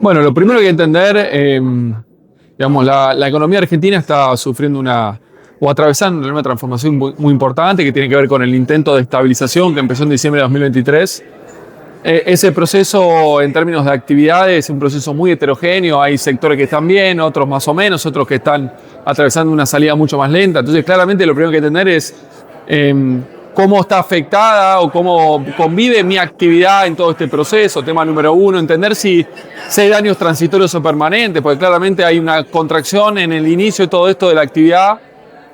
Bueno, lo primero que hay que entender, digamos, la economía argentina está sufriendo o atravesando una transformación muy importante que tiene que ver con el intento de estabilización que empezó en diciembre de 2023. Ese proceso, en términos de actividades, es un proceso muy heterogéneo. Hay sectores que están bien, otros más o menos, otros que están atravesando una salida mucho más lenta. Entonces, claramente, lo primero que hay que entender es cómo está afectada o cómo convive mi actividad en todo este proceso. Tema número uno, entender si hay daños transitorios o permanentes, porque claramente hay una contracción en el inicio de todo esto de la actividad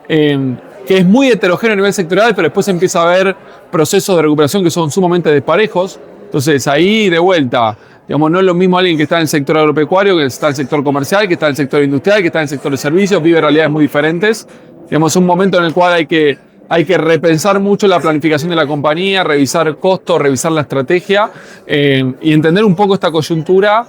que es muy heterogéneo a nivel sectorial, pero después empieza a haber procesos de recuperación que son sumamente desparejos. Entonces ahí de vuelta, digamos, no es lo mismo alguien que está en el sector agropecuario, que está en el sector comercial, que está en el sector industrial, que está en el sector de servicios, vive realidades muy diferentes. Digamos, es un momento en el cual hay que repensar mucho la planificación de la compañía, revisar costos, revisar la estrategia y entender un poco esta coyuntura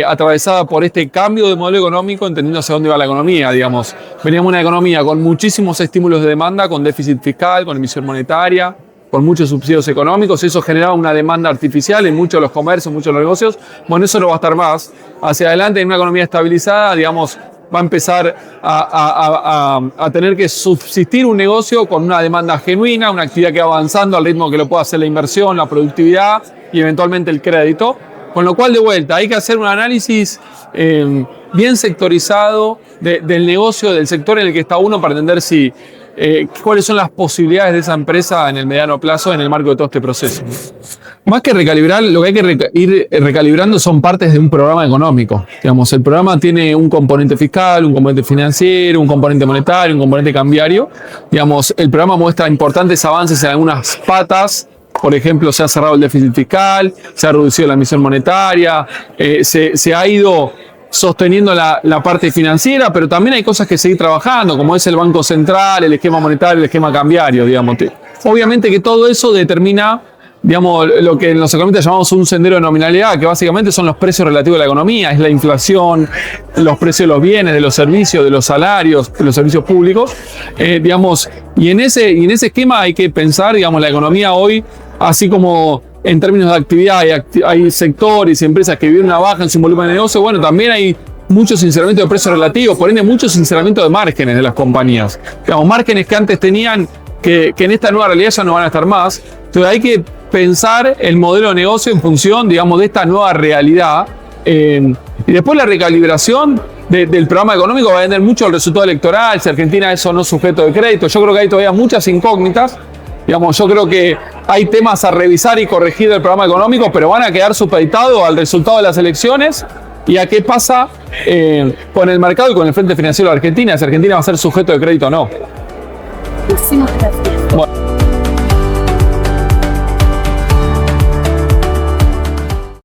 atravesada por este cambio de modelo económico, entendiendo hacia dónde va la economía, digamos. Veníamos de una economía con muchísimos estímulos de demanda, con déficit fiscal, con emisión monetaria, con muchos subsidios económicos. Eso generaba una demanda artificial en muchos de los comercios, en muchos de los negocios. Bueno, eso no va a estar más. Hacia adelante, en una economía estabilizada, digamos, va a empezar a tener que subsistir un negocio con una demanda genuina, una actividad que va avanzando al ritmo que lo pueda hacer la inversión, la productividad y eventualmente el crédito. Con lo cual, de vuelta, hay que hacer un análisis bien sectorizado del negocio, del sector en el que está uno para entender cuáles son las posibilidades de esa empresa en el mediano plazo en el marco de todo este proceso. Más que recalibrar, lo que hay que ir recalibrando son partes de un programa económico. Digamos, el programa tiene un componente fiscal, un componente financiero, un componente monetario, un componente cambiario. Digamos, el programa muestra importantes avances en algunas patas. Por ejemplo, se ha cerrado el déficit fiscal, se ha reducido la emisión monetaria, se ha ido sosteniendo la parte financiera, pero también hay cosas que seguir trabajando, como es el Banco Central, el esquema monetario, el esquema cambiario, digamos. Obviamente que todo eso determina, digamos, lo que en los economistas llamamos un sendero de nominalidad, que básicamente son los precios relativos de la economía, es la inflación, los precios de los bienes, de los servicios, de los salarios, de los servicios públicos, digamos, y en ese esquema hay que pensar, digamos, la economía hoy, así como en términos de actividad hay sectores y empresas que viven una baja en su volumen de negocio, bueno, también hay mucho sinceramiento de precios relativos, por ende mucho sinceramiento de márgenes de las compañías. Digamos, márgenes que antes tenían, que en esta nueva realidad ya no van a estar más. Entonces hay que pensar el modelo de negocio en función, digamos, de esta nueva realidad. Y después la recalibración del programa económico va a depender mucho del resultado electoral, si Argentina es o no sujeto de crédito. Yo creo que hay todavía muchas incógnitas. Digamos, yo creo que hay temas a revisar y corregir del programa económico, pero van a quedar supeditados al resultado de las elecciones y a qué pasa con el mercado y con el Frente Financiero de Argentina, si Argentina va a ser sujeto de crédito o no. Muchísimas gracias. Bueno.